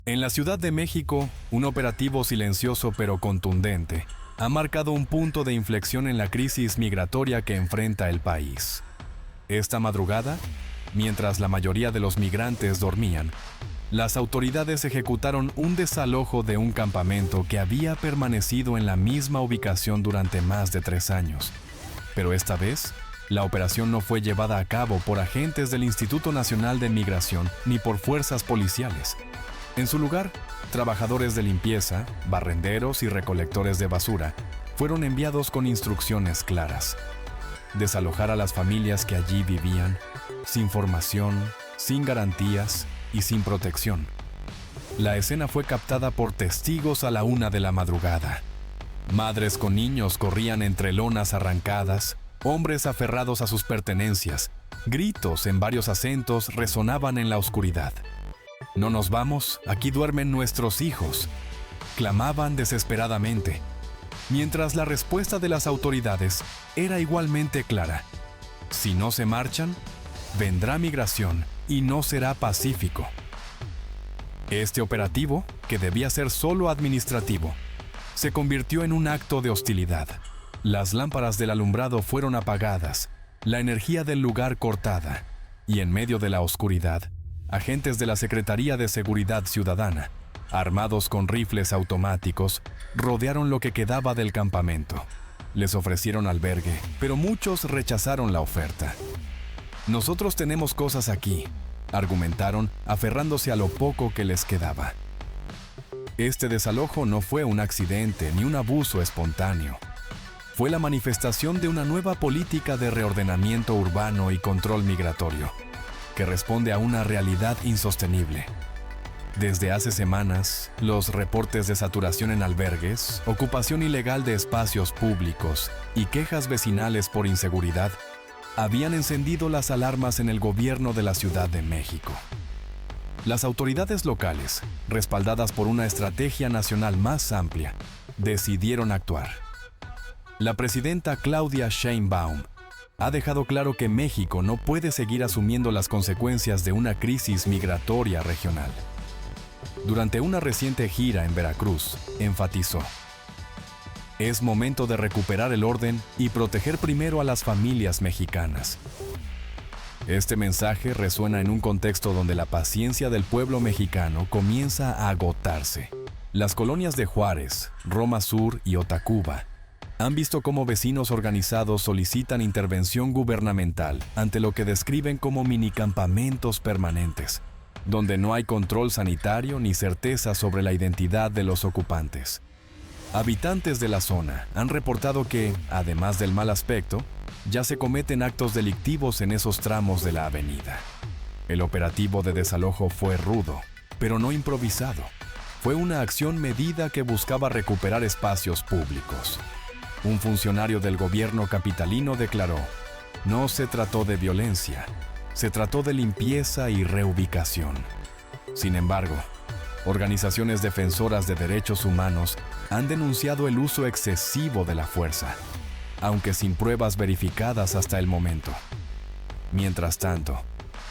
En la Ciudad de México, un operativo silencioso pero contundente ha marcado un punto de inflexión en la crisis migratoria que enfrenta el país. Esta madrugada, mientras la mayoría de los migrantes dormían, las autoridades ejecutaron un desalojo de un campamento que había permanecido en la misma ubicación durante más de 3 años. Pero esta vez, la operación no fue llevada a cabo por agentes del Instituto Nacional de Migración ni por fuerzas policiales. En su lugar, trabajadores de limpieza, barrenderos y recolectores de basura fueron enviados con instrucciones claras: desalojar a las familias que allí vivían, sin formación, sin garantías y sin protección. La escena fue captada por testigos a la 1 de la madrugada. Madres con niños corrían entre lonas arrancadas, hombres aferrados a sus pertenencias, gritos en varios acentos resonaban en la oscuridad. «No nos vamos, aquí duermen nuestros hijos», clamaban desesperadamente, mientras la respuesta de las autoridades era igualmente clara: si no se marchan, vendrá migración y no será pacífico. Este operativo, que debía ser solo administrativo, se convirtió en un acto de hostilidad. Las lámparas del alumbrado fueron apagadas, la energía del lugar cortada, y en medio de la oscuridad, agentes de la Secretaría de Seguridad Ciudadana, armados con rifles automáticos, rodearon lo que quedaba del campamento. Les ofrecieron albergue, pero muchos rechazaron la oferta. «Nosotros tenemos cosas aquí», argumentaron, aferrándose a lo poco que les quedaba. Este desalojo no fue un accidente ni un abuso espontáneo. Fue la manifestación de una nueva política de reordenamiento urbano y control migratorio, que responde a una realidad insostenible. Desde hace semanas, los reportes de saturación en albergues, ocupación ilegal de espacios públicos y quejas vecinales por inseguridad habían encendido las alarmas en el gobierno de la Ciudad de México. Las autoridades locales, respaldadas por una estrategia nacional más amplia, decidieron actuar. La presidenta Claudia Sheinbaum ha dejado claro que México no puede seguir asumiendo las consecuencias de una crisis migratoria regional. Durante una reciente gira en Veracruz, enfatizó: «Es momento de recuperar el orden y proteger primero a las familias mexicanas». Este mensaje resuena en un contexto donde la paciencia del pueblo mexicano comienza a agotarse. Las colonias de Juárez, Roma Sur y Otacuba han visto cómo vecinos organizados solicitan intervención gubernamental ante lo que describen como minicampamentos permanentes, donde no hay control sanitario ni certeza sobre la identidad de los ocupantes. Habitantes de la zona han reportado que, además del mal aspecto, ya se cometen actos delictivos en esos tramos de la avenida. El operativo de desalojo fue rudo, pero no improvisado. Fue una acción medida que buscaba recuperar espacios públicos. Un funcionario del gobierno capitalino declaró: «No se trató de violencia, se trató de limpieza y reubicación». Sin embargo, organizaciones defensoras de derechos humanos han denunciado el uso excesivo de la fuerza, aunque sin pruebas verificadas hasta el momento. Mientras tanto,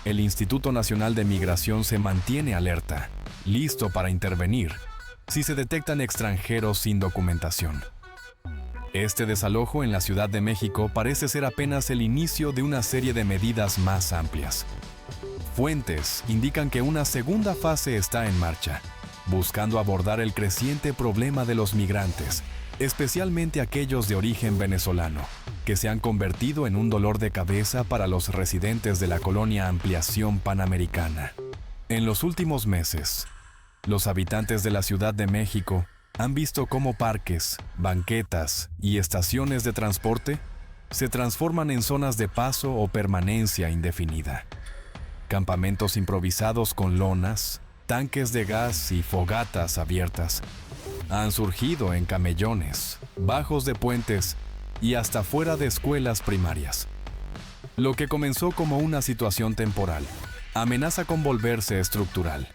el Instituto Nacional de Migración se mantiene alerta, listo para intervenir si se detectan extranjeros sin documentación. Este desalojo en la Ciudad de México parece ser apenas el inicio de una serie de medidas más amplias. Fuentes indican que una segunda fase está en marcha, buscando abordar el creciente problema de los migrantes, especialmente aquellos de origen venezolano, que se han convertido en un dolor de cabeza para los residentes de la colonia Ampliación Panamericana. En los últimos meses, los habitantes de la Ciudad de México han visto cómo parques, banquetas y estaciones de transporte se transforman en zonas de paso o permanencia indefinida. Campamentos improvisados con lonas, tanques de gas y fogatas abiertas han surgido en camellones, bajos de puentes y hasta fuera de escuelas primarias. Lo que comenzó como una situación temporal amenaza con volverse estructural.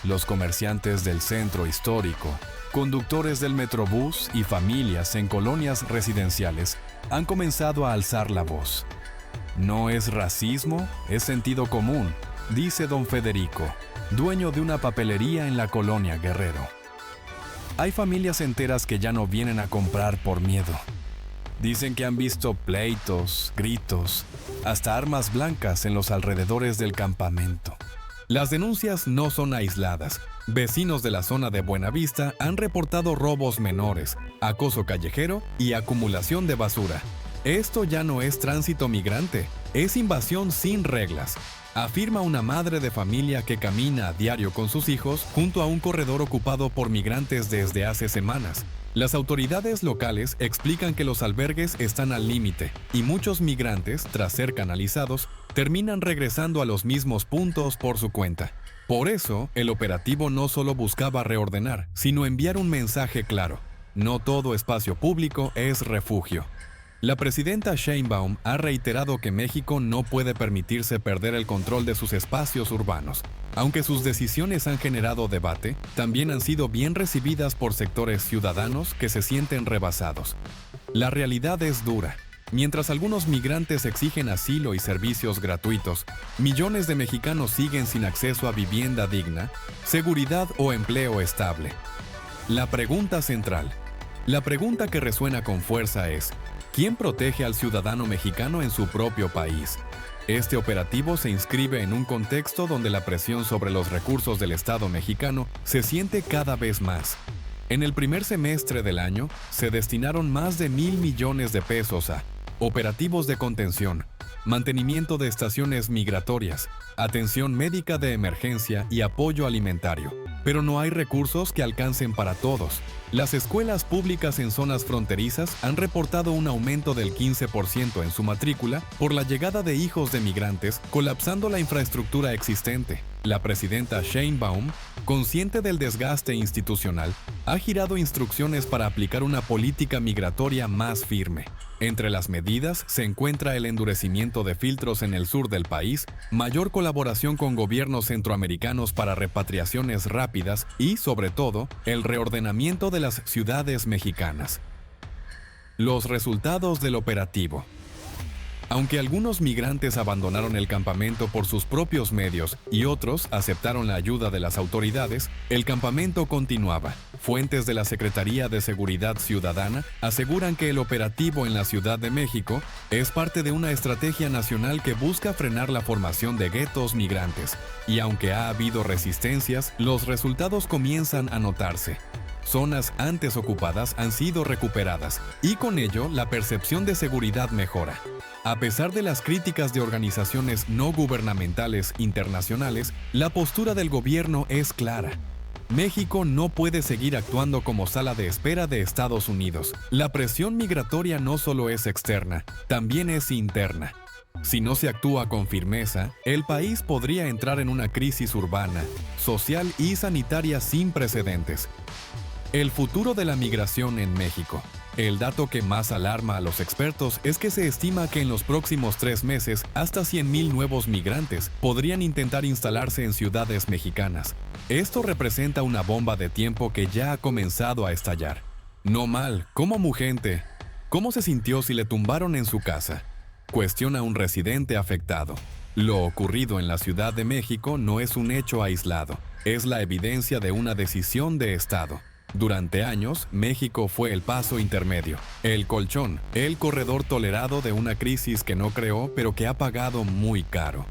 Los comerciantes del centro histórico, conductores del Metrobús y familias en colonias residenciales han comenzado a alzar la voz. «No es racismo, es sentido común», dice don Federico, dueño de una papelería en la colonia Guerrero. Hay familias enteras que ya no vienen a comprar por miedo. Dicen que han visto pleitos, gritos, hasta armas blancas en los alrededores del campamento. Las denuncias no son aisladas. Vecinos de la zona de Buenavista han reportado robos menores, acoso callejero y acumulación de basura. Esto ya no es tránsito migrante, es invasión sin reglas, afirma una madre de familia que camina a diario con sus hijos junto a un corredor ocupado por migrantes desde hace semanas. Las autoridades locales explican que los albergues están al límite y muchos migrantes, tras ser canalizados, terminan regresando a los mismos puntos por su cuenta. Por eso, el operativo no solo buscaba reordenar, sino enviar un mensaje claro: no todo espacio público es refugio. La presidenta Sheinbaum ha reiterado que México no puede permitirse perder el control de sus espacios urbanos. Aunque sus decisiones han generado debate, también han sido bien recibidas por sectores ciudadanos que se sienten rebasados. La realidad es dura. Mientras algunos migrantes exigen asilo y servicios gratuitos, millones de mexicanos siguen sin acceso a vivienda digna, seguridad o empleo estable. La pregunta central, la pregunta que resuena con fuerza es: ¿quién protege al ciudadano mexicano en su propio país? Este operativo se inscribe en un contexto donde la presión sobre los recursos del Estado mexicano se siente cada vez más. En el primer semestre del año, se destinaron más de 1,000 millones de pesos a operativos de contención, mantenimiento de estaciones migratorias, atención médica de emergencia y apoyo alimentario. Pero no hay recursos que alcancen para todos. Las escuelas públicas en zonas fronterizas han reportado un aumento del 15% en su matrícula por la llegada de hijos de migrantes, colapsando la infraestructura existente. La presidenta Sheinbaum, consciente del desgaste institucional, ha girado instrucciones para aplicar una política migratoria más firme. Entre las medidas se encuentra el endurecimiento de filtros en el sur del país, mayor colaboración con gobiernos centroamericanos para repatriaciones rápidas y, sobre todo, el reordenamiento de las ciudades mexicanas. Los resultados del operativo. Aunque algunos migrantes abandonaron el campamento por sus propios medios y otros aceptaron la ayuda de las autoridades, el campamento continuaba. Fuentes de la Secretaría de Seguridad Ciudadana aseguran que el operativo en la Ciudad de México es parte de una estrategia nacional que busca frenar la formación de guetos migrantes. Y aunque ha habido resistencias, los resultados comienzan a notarse. Zonas antes ocupadas han sido recuperadas y con ello la percepción de seguridad mejora. A pesar de las críticas de organizaciones no gubernamentales internacionales, la postura del gobierno es clara. México no puede seguir actuando como sala de espera de Estados Unidos. La presión migratoria no solo es externa, también es interna. Si no se actúa con firmeza, el país podría entrar en una crisis urbana, social y sanitaria sin precedentes. El futuro de la migración en México. El dato que más alarma a los expertos es que se estima que en los próximos 3 meses, hasta 100,000 nuevos migrantes podrían intentar instalarse en ciudades mexicanas. Esto representa una bomba de tiempo que ya ha comenzado a estallar. No mal, ¿cómo mugente? ¿Cómo se sintió si le tumbaron en su casa? Cuestiona un residente afectado. Lo ocurrido en la Ciudad de México no es un hecho aislado, es la evidencia de una decisión de Estado. Durante años, México fue el paso intermedio, el colchón, el corredor tolerado de una crisis que no creó pero que ha pagado muy caro.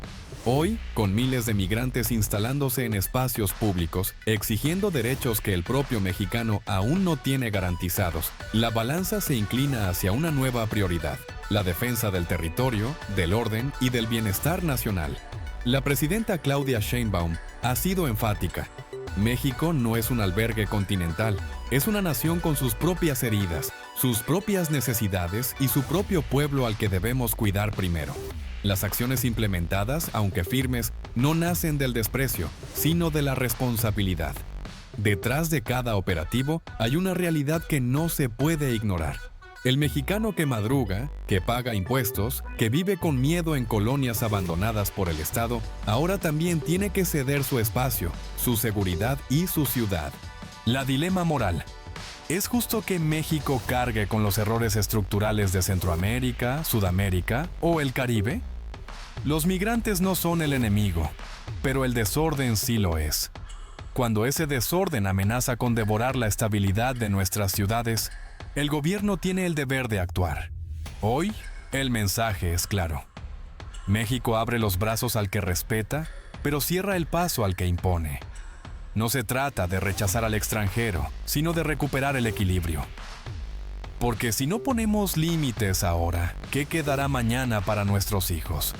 Hoy, con miles de migrantes instalándose en espacios públicos, exigiendo derechos que el propio mexicano aún no tiene garantizados, la balanza se inclina hacia una nueva prioridad: la defensa del territorio, del orden y del bienestar nacional. La presidenta Claudia Sheinbaum ha sido enfática. México no es un albergue continental, es una nación con sus propias heridas, sus propias necesidades y su propio pueblo al que debemos cuidar primero. Las acciones implementadas, aunque firmes, no nacen del desprecio, sino de la responsabilidad. Detrás de cada operativo hay una realidad que no se puede ignorar. El mexicano que madruga, que paga impuestos, que vive con miedo en colonias abandonadas por el Estado, ahora también tiene que ceder su espacio, su seguridad y su ciudad. La dilema moral. ¿Es justo que México cargue con los errores estructurales de Centroamérica, Sudamérica o el Caribe? Los migrantes no son el enemigo, pero el desorden sí lo es. Cuando ese desorden amenaza con devorar la estabilidad de nuestras ciudades, el gobierno tiene el deber de actuar. Hoy, el mensaje es claro. México abre los brazos al que respeta, pero cierra el paso al que impone. No se trata de rechazar al extranjero, sino de recuperar el equilibrio. Porque si no ponemos límites ahora, ¿qué quedará mañana para nuestros hijos?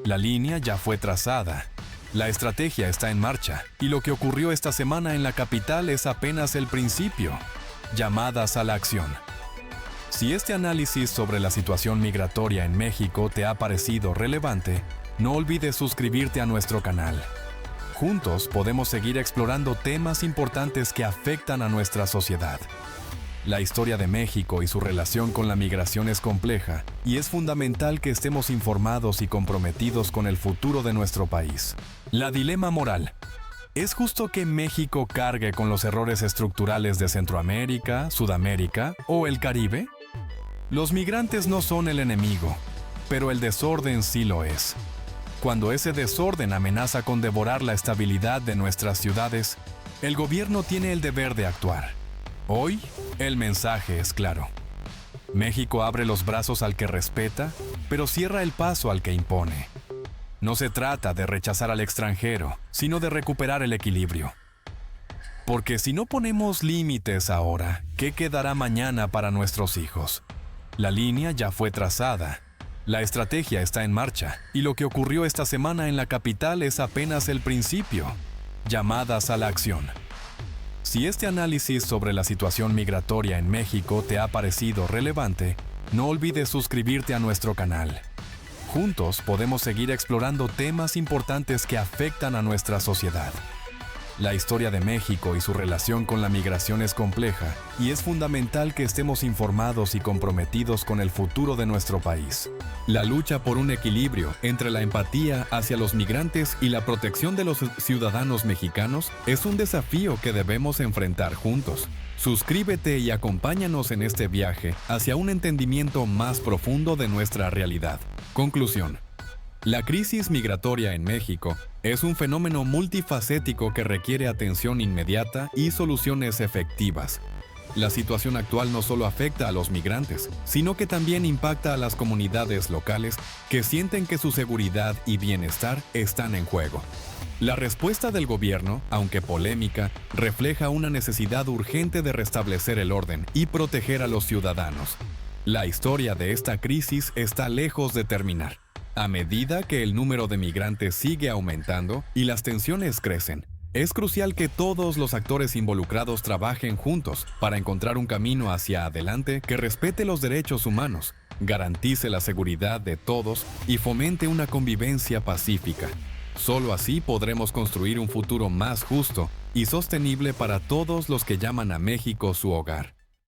La línea ya fue trazada. La estrategia está en marcha, y lo que ocurrió esta semana en la capital es apenas el principio. Llamadas a la acción. Si este análisis sobre la situación migratoria en México te ha parecido relevante, no olvides suscribirte a nuestro canal. Juntos podemos seguir explorando temas importantes que afectan a nuestra sociedad. La historia de México y su relación con la migración es compleja, y es fundamental que estemos informados y comprometidos con el futuro de nuestro país. La dilema moral. ¿Es justo que México cargue con los errores estructurales de Centroamérica, Sudamérica o el Caribe? Los migrantes no son el enemigo, pero el desorden sí lo es. Cuando ese desorden amenaza con devorar la estabilidad de nuestras ciudades, el gobierno tiene el deber de actuar. Hoy, el mensaje es claro. México abre los brazos al que respeta, pero cierra el paso al que impone. No se trata de rechazar al extranjero, sino de recuperar el equilibrio. Porque si no ponemos límites ahora, ¿qué quedará mañana para nuestros hijos? La línea ya fue trazada. La estrategia está en marcha, y lo que ocurrió esta semana en la capital es apenas el principio. Llamadas a la acción. Si este análisis sobre la situación migratoria en México te ha parecido relevante, no olvides suscribirte a nuestro canal. Juntos podemos seguir explorando temas importantes que afectan a nuestra sociedad. La historia de México y su relación con la migración es compleja, y es fundamental que estemos informados y comprometidos con el futuro de nuestro país. La lucha por un equilibrio entre la empatía hacia los migrantes y la protección de los ciudadanos mexicanos es un desafío que debemos enfrentar juntos. Suscríbete y acompáñanos en este viaje hacia un entendimiento más profundo de nuestra realidad. Conclusión. La crisis migratoria en México es un fenómeno multifacético que requiere atención inmediata y soluciones efectivas. La situación actual no solo afecta a los migrantes, sino que también impacta a las comunidades locales que sienten que su seguridad y bienestar están en juego. La respuesta del gobierno, aunque polémica, refleja una necesidad urgente de restablecer el orden y proteger a los ciudadanos. La historia de esta crisis está lejos de terminar. A medida que el número de migrantes sigue aumentando y las tensiones crecen, es crucial que todos los actores involucrados trabajen juntos para encontrar un camino hacia adelante que respete los derechos humanos, garantice la seguridad de todos y fomente una convivencia pacífica. Solo así podremos construir un futuro más justo y sostenible para todos los que llaman a México su hogar.